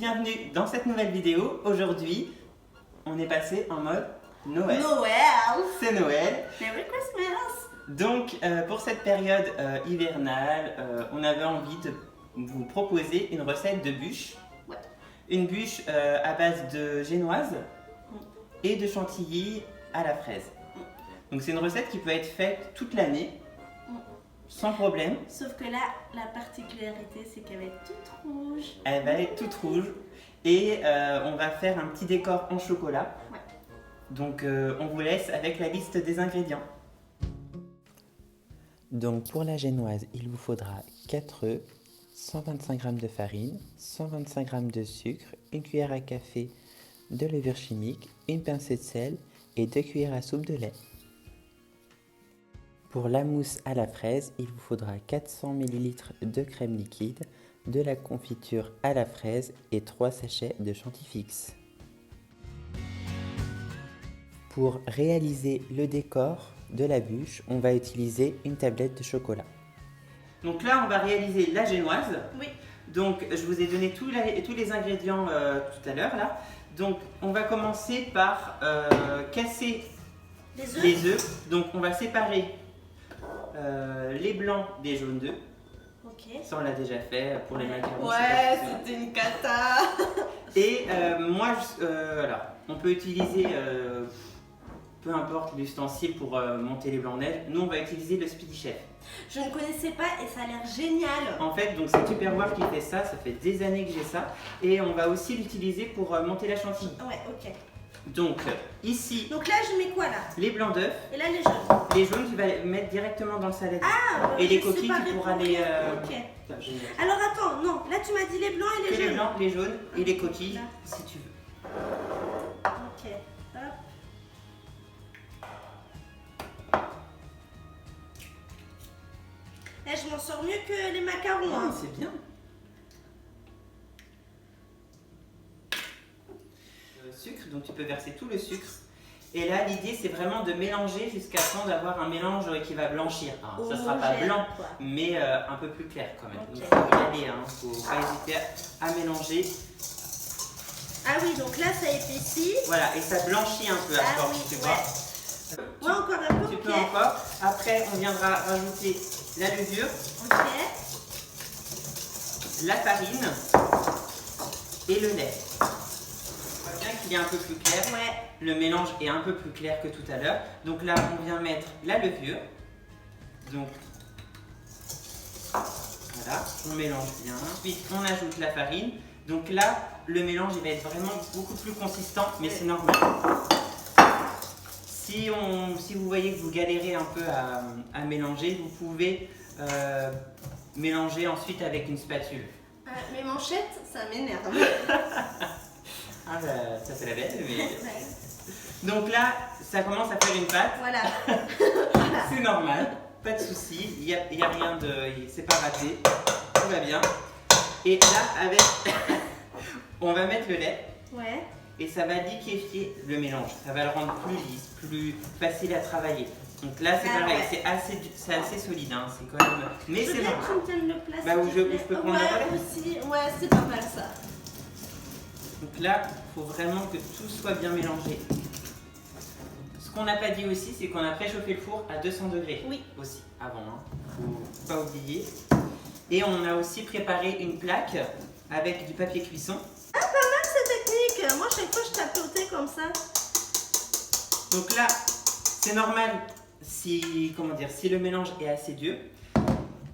bienvenue dans cette nouvelle vidéo. Aujourd'hui, on est passé en mode Noël. Noël. C'est Noël. Merry Christmas. Donc, pour cette période hivernale, on avait envie de vous proposer une recette de bûche. Ouais. Une bûche à base de génoise et de chantilly à la fraise. Donc, c'est une recette qui peut être faite toute l'année, sans problème. Sauf que là, la particularité, c'est qu'elle va être toute rouge. Elle va être toute rouge et on va faire un petit décor en chocolat. Ouais. Donc on vous laisse avec la liste des ingrédients. Donc pour la génoise, il vous faudra 4 œufs, 125 g de farine, 125 g de sucre, une cuillère à café de levure chimique, une pincée de sel et 2 cuillères à soupe de lait. Pour la mousse à la fraise, il vous faudra 400 ml de crème liquide, de la confiture à la fraise et 3 sachets de chantilly fixe. Pour réaliser le décor de la bûche, on va utiliser une tablette de chocolat. Donc là, on va réaliser la génoise. Oui. Donc je vous ai donné tous les ingrédients tout à l'heure là. Donc on va commencer par casser les œufs. Donc on va séparer les blancs des jaunes d'œufs. Ok. Ça on l'a déjà fait pour les macarons. Ouais, c'était une cata. Et moi, alors, on peut utiliser peu importe l'ustensile pour monter les blancs de neige. Nous on va utiliser le Speedy Chef. Je ne connaissais pas et ça a l'air génial. En fait, donc c'est Tupperware qui fait ça. Ça fait des années que j'ai ça. Et on va aussi l'utiliser pour monter la chantilly. Ouais, ok. Donc ici, Donc là, je mets quoi là? les blancs d'œufs. Et là, les jaunes. Les jaunes, tu vas les mettre directement dans le saladier. Ah, et les je coquilles, séparais tu pourras pour les. Ok. Putain, génial. Alors attends, non, là tu m'as dit les blancs et les Que jaunes. les blancs, les jaunes et les coquilles, Là. si tu veux. Ok, hop. Eh, je m'en sors mieux que les macarons. Ah, Hein. c'est bien. Sucre, donc tu peux verser tout le sucre. Et là, l'idée, c'est vraiment de mélanger jusqu'à temps d'avoir un mélange qui va blanchir. Alors, ça ne sera pas Homogène, blanc, quoi. mais un peu plus clair quand même. Ok. Il faut y aller, hein. Faut pas hésiter à mélanger. Ah oui, donc là ça épaissit. Voilà, et ça blanchit un peu à Ah force, oui, tu ouais. vois. Ouais, encore un peu. Tu Ok. peux encore. Après, on viendra rajouter la levure, Ok. la farine et le lait. On voit bien qu'il est un peu plus clair. Ouais. Le mélange est un peu plus clair que tout à l'heure. Donc là, on vient mettre la levure. Donc, voilà, on mélange bien. Ensuite, on ajoute la farine. Donc là, le mélange il va être vraiment beaucoup plus consistant, mais c'est normal. Si vous voyez que vous galérez un peu à mélanger, vous pouvez mélanger ensuite avec une spatule. Mes manchettes, ça m'énerve. Ah bah, ça fait la belle, mais... Ouais. Donc là, ça commence à faire une pâte. Voilà. C'est normal, pas de souci, il y a rien de... c'est pas raté, tout va bien. Et là, avec... on va mettre le lait. Ouais. Et ça va liquéfier le mélange. Ça va le rendre plus lisse, plus facile à travailler. Donc là, c'est pareil, ouais. c'est assez solide, hein. C'est quand même... Mais Je veux c'est bien normal. que tu me tiennes le plat. Bah, s'il où te je plaît. peux prendre le relais. Aussi. Ouais, c'est pas mal ça. Donc là, il faut vraiment que tout soit bien mélangé. Ce qu'on n'a pas dit aussi, c'est qu'on a préchauffé le four à 200 degrés. Oui. Aussi, avant, hein. Faut pas oublier. Et on a aussi préparé une plaque avec du papier cuisson. Ah, pas mal cette technique. Moi, chaque fois, je tapotais comme ça. Donc là, c'est normal si le mélange est assez dur,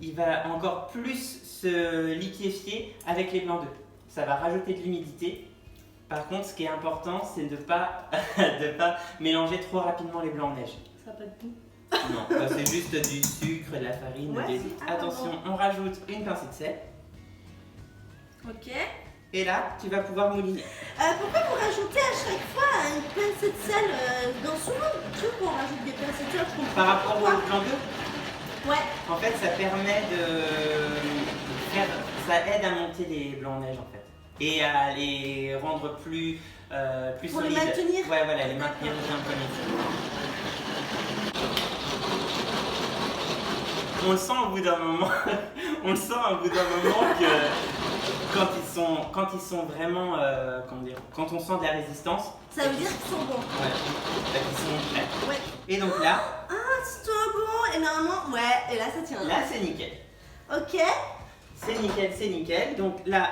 il va encore plus se liquéfier avec les blancs d'œufs. Ça va rajouter de l'humidité. Par contre, ce qui est important, c'est de pas mélanger trop rapidement les blancs de neige. Ça n'a pas de goût. Non, ça, c'est juste du sucre, de la farine. Ouais, si. Ah, Attention, bon. on rajoute une pincée de sel. Ok. Et là, tu vas pouvoir mouliner. Pourquoi vous rajoutez à chaque fois une pincée de sel dans souvent tu veux qu'on rajoute des pincées de sel, je comprends Par pas rapport au pourquoi. blanc d'œuf, Ouais. en fait, ça permet ça aide à monter les blancs de neige en fait. Et à les rendre plus Pour solides. les maintenir. Ouais, voilà, les maintenir bien comme il faut. On le sent au bout d'un moment. On le sent au bout d'un moment que quand ils sont vraiment, comment dire, quand on sent de la résistance. Ça veut dire qu'ils sont bons. Ouais, ils sont prêts. Ouais. Et donc là, Ah, c'est trop bon. Et normalement, ouais, et là ça tient. là c'est nickel. Ok. C'est nickel, c'est nickel. Donc là,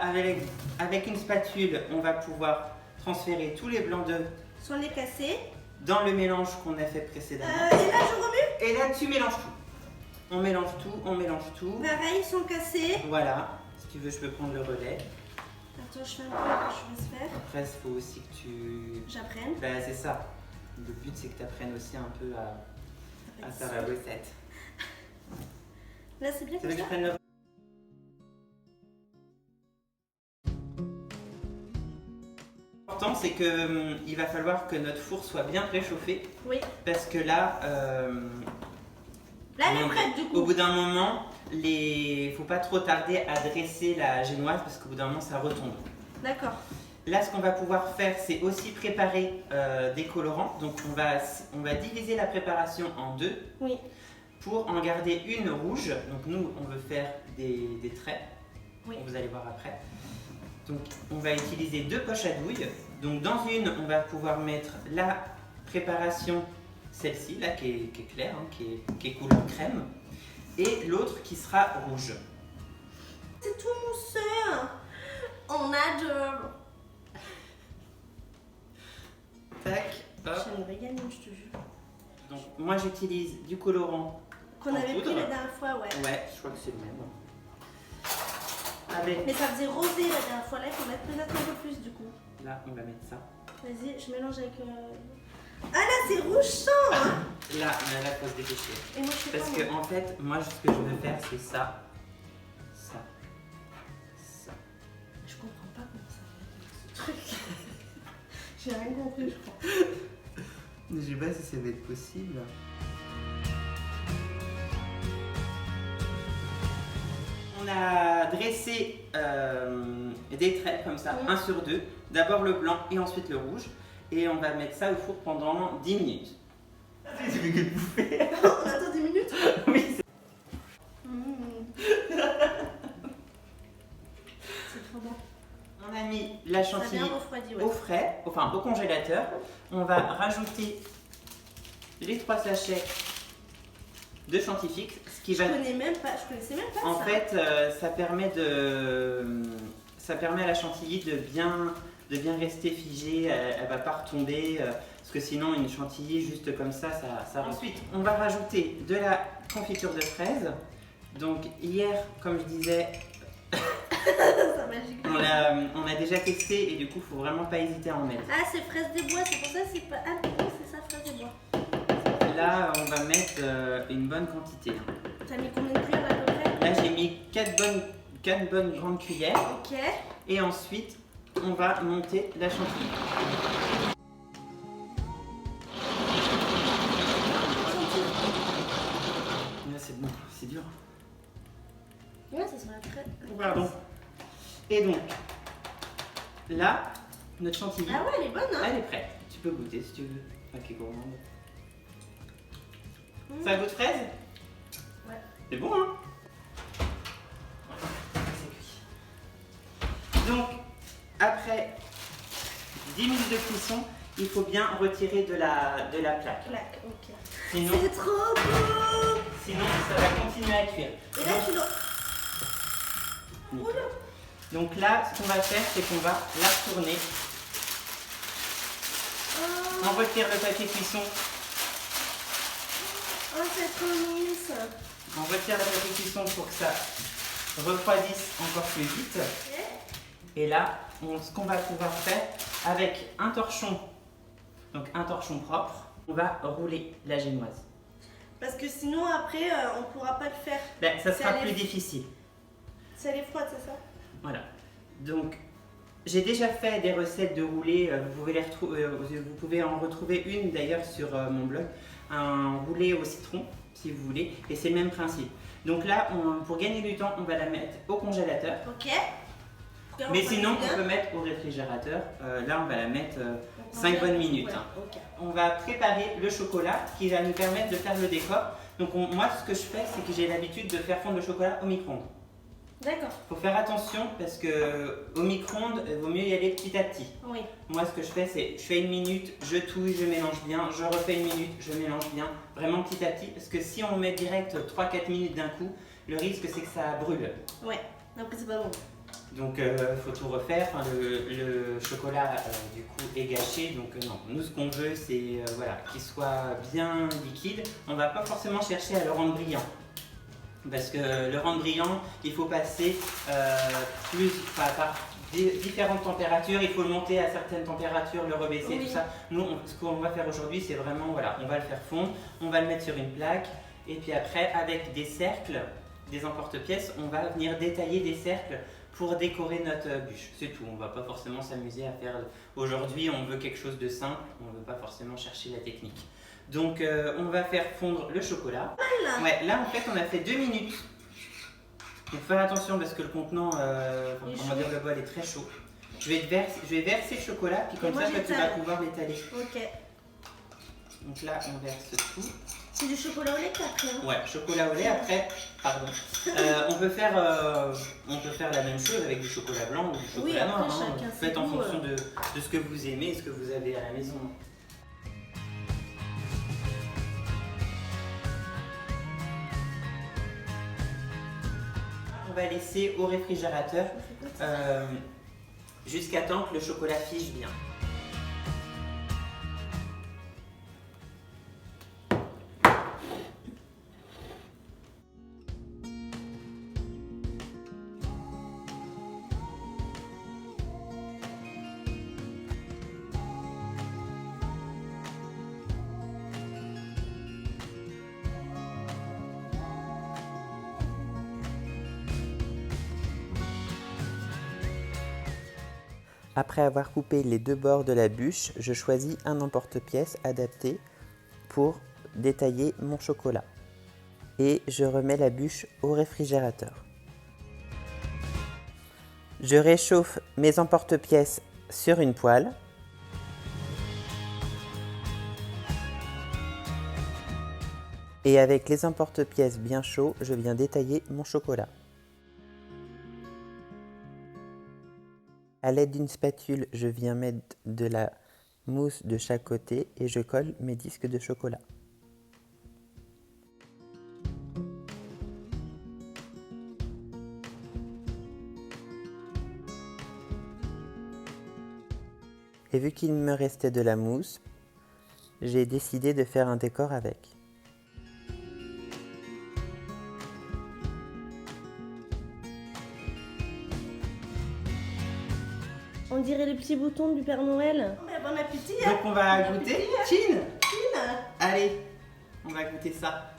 avec une spatule, on va pouvoir transférer tous les blancs d'œufs Sans les casser. dans le mélange qu'on a fait précédemment. Et là je remue. Et là, tu mélanges tout. On mélange tout, on mélange tout. Pareil, sans casser. Voilà. Si tu veux, je peux prendre le relais. Attends, je fais un peu que je vais se faire. Après, il faut aussi que tu... J'apprenne. Ben, c'est ça. Le but, c'est que tu apprennes aussi un peu à faire la recette. Là, c'est bien Tu veux comme que je ça. prenne le... L'important, c'est que il va falloir que notre four soit bien préchauffé. Oui. Parce que là... Là, elle est prête du Au coup. bout d'un moment, faut pas trop tarder à dresser la génoise parce qu'au bout d'un moment, ça retombe. D'accord. Là, ce qu'on va pouvoir faire, c'est aussi préparer des colorants. Donc, on va diviser la préparation en deux Oui. pour en garder une rouge. Donc, nous, on veut faire des traits. Oui. Vous allez voir après. Donc, on va utiliser deux poches à douille. Donc, dans une, on va pouvoir mettre la préparation, celle-ci, là, qui est claire, hein, qui est couleur crème. Et l'autre qui sera rouge. C'est tout mousseux. On adore. Tac, hop. J'aimerais gagner, je te jure. Donc, moi, j'utilise du colorant. Qu'on En avait poudre. pris la dernière fois, ouais. Ouais, je crois que c'est le même. Avec, Mais ça faisait rosé la dernière fois. Là, il faut mettre peut-être un peu plus du coup. là, on va mettre ça. Vas-y, je mélange avec. Ah là, c'est rouge sang, hein. Là, mais là, faut se dépêcher. Et moi, je sais Parce pas. que, en fait, moi, ce que je veux faire, c'est ça. Ça. Ça. Je comprends pas comment ça fait ce truc. J'ai rien compris, je crois. Je sais pas si ça va être possible. On a dressé des traits comme ça, un sur deux. D'abord le blanc et ensuite le rouge. Et on va mettre ça au four pendant 10 minutes. Tu fais que de bouffer. On attend 10 minutes. Oui, C'est trop bon. on a mis la Ça chantilly vient refroidi, ouais. au frais, enfin au congélateur. On va rajouter les 3 sachets de chantilly fixe, ce qui Je va... connaissais même pas En ça. fait, ça permet à la chantilly de bien rester figée, elle va pas retomber, parce que sinon une chantilly juste comme ça Ensuite, on va rajouter de la confiture de fraises. Donc hier, comme je disais, Ça magique. on a déjà testé et du coup, faut vraiment pas hésiter à en mettre. Ah, c'est fraise des bois, c'est pour ça que c'est pas. Ah non, c'est ça, fraise des bois. Là, on va mettre une bonne quantité. T'as mis combien de cuillères à peu près? Là, j'ai mis 4 bonnes grandes cuillères. Ok. Et ensuite, on va monter la chantilly. Là, c'est bon, c'est dur. Ouais, ça sera très. Pardon. Et donc, là, notre chantilly, Ah ouais, elle est bonne, hein. elle est prête. Tu peux goûter si tu veux. Ok, gourmande. Mmh. Ça goûte fraise? Ouais. C'est bon, hein? C'est cuit. Donc, après 10 minutes de cuisson, il faut bien retirer de la plaque. Clac, ok. Sinon, C'est trop beau. sinon, ça va continuer à cuire. Et là, tu dois. Oula. Donc là, ce qu'on va faire, c'est qu'on va la retourner. On retire le papier cuisson. Oh, c'est trop mince. On retire le papier cuisson pour que ça refroidisse encore plus vite. Ok. Et là, ce qu'on va pouvoir faire avec un torchon, donc un torchon propre, on va rouler la génoise. Parce que sinon, après, on pourra pas le faire. Ben, ça sera Ça plus allait- difficile. Si elle est froide, c'est ça? Voilà. Donc, j'ai déjà fait des recettes de roulé. Vous pouvez en retrouver une d'ailleurs sur mon blog. Un roulé au citron, si vous voulez. Et c'est le même principe. Donc là, pour gagner du temps, on va la mettre au congélateur. Ok. Mais sinon, on peut mettre au réfrigérateur. Là, on va la mettre 5 bonnes minutes. Ouais, Hein. ok. On va préparer le chocolat qui va nous permettre de faire le décor. Donc moi, ce que je fais, c'est que j'ai l'habitude de faire fondre le chocolat au micro-ondes. D'accord. Faut faire attention parce que au micro-ondes, il vaut mieux y aller petit à petit. Oui. Moi, ce que je fais, c'est je fais 1 minute, je touille, je mélange bien, je refais 1 minute, je mélange bien, vraiment petit à petit. Parce que si on met direct 3-4 minutes d'un coup, le risque c'est que ça brûle. Ouais. Après, c'est pas bon. Donc, faut tout refaire. Enfin, le chocolat, du coup, est gâché. Donc, non. Nous, ce qu'on veut, c'est voilà, qu'il soit bien liquide. On va pas forcément chercher à le rendre brillant. Parce que le rendre brillant, il faut passer par différentes températures. Il faut le monter à certaines températures, le rebaisser, Oui. tout ça. Nous, ce qu'on va faire aujourd'hui, c'est vraiment, voilà, on va le faire fondre. On va le mettre sur une plaque. Et puis après, avec des cercles, des emporte-pièces, on va venir détailler des cercles pour décorer notre bûche. C'est tout, on ne va pas forcément s'amuser à faire... Aujourd'hui, on veut quelque chose de simple, on ne veut pas forcément chercher la technique. Donc, on va faire fondre le chocolat. Là. Ouais, là, en fait, on a fait 2 minutes. Donc, faire attention parce que le contenant, comment dire, le bol est très chaud. Je vais verser le chocolat, puis comme Et moi, ça, toi, tu vas j'étale. pouvoir l'étaler. Ok. Donc là, on verse tout. C'est du chocolat au lait que t'as pris, hein? Ouais, chocolat au lait. Après, pardon. On peut faire la même chose avec du chocolat blanc ou du chocolat Oui, après, noir. chacun ses Faites en goûts, fonction de ce que vous aimez et ce que vous avez à la maison. On va laisser au réfrigérateur jusqu'à temps que le chocolat fige bien. Après avoir coupé les 2 bords de la bûche, je choisis un emporte-pièce adapté pour détailler mon chocolat. Et je remets la bûche au réfrigérateur. Je réchauffe mes emporte-pièces sur une poêle. Et avec les emporte-pièces bien chauds, je viens détailler mon chocolat. A l'aide d'une spatule, je viens mettre de la mousse de chaque côté et je colle mes disques de chocolat. Et vu qu'il me restait de la mousse, j'ai décidé de faire un décor avec. On dirait les petits boutons du Père Noël. Mais bon appétit, hein. Donc on va Bon goûter. appétit, hein. Chine. Chine. Allez, on va goûter ça.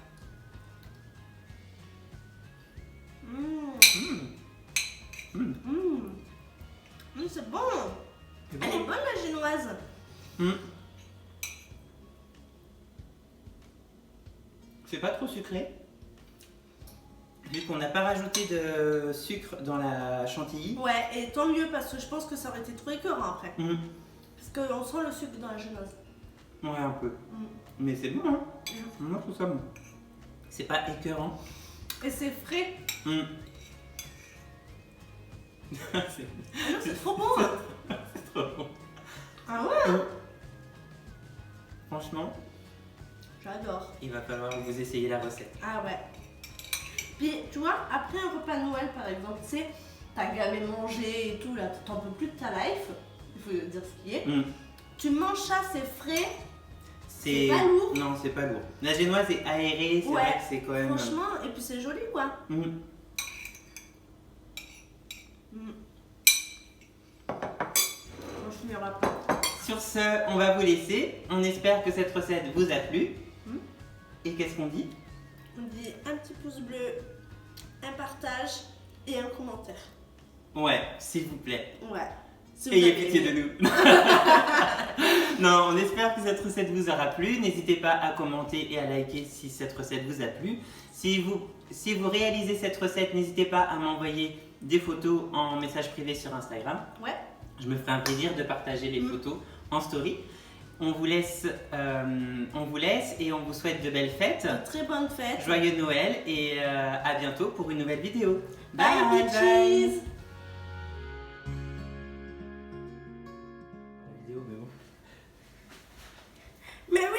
C'est bon. C'est Elle est bon. bonne la génoise. C'est pas trop sucré. Vu qu'on n'a pas rajouté de sucre dans la chantilly. Ouais, et tant mieux parce que je pense que ça aurait été trop écœurant après. Mmh. Parce qu'on sent le sucre dans la génoise. Ouais, un peu. Mais c'est bon, hein. Moi, je trouve ça bon. C'est pas écœurant. Et c'est frais. C'est trop bon. C'est trop bon. Ah ouais. Franchement, J'adore. il va falloir que vous essayiez la recette. Ah ouais. Puis tu vois, après un repas de Noël par exemple, tu sais, t'as gavé manger et tout, là, t'en peux plus de ta life, il faut dire ce qui est. Tu manges ça, c'est frais. C'est pas lourd. Non, c'est pas lourd. La génoise est aérée, c'est Ouais. vrai que c'est quand même. Franchement, et puis c'est joli quoi. On finira pas. Sur ce, on va vous laisser. On espère que cette recette vous a plu. Et qu'est-ce qu'on dit? On dit un petit pouce bleu, un partage et un commentaire. Ouais, s'il vous plaît. Ouais. Si vous Ayez avez pitié aimé. de nous. Non, on espère que cette recette vous aura plu. N'hésitez pas à commenter et à liker si cette recette vous a plu. Si vous réalisez cette recette, n'hésitez pas à m'envoyer des photos en message privé sur Instagram. Ouais. Je me ferai un plaisir de partager les photos en story. on vous laisse et on vous souhaite de belles fêtes. Très bonne fête. Joyeux Noël et à bientôt pour une nouvelle vidéo. Bye bitches. Vidéo, mais bon. Mais oui.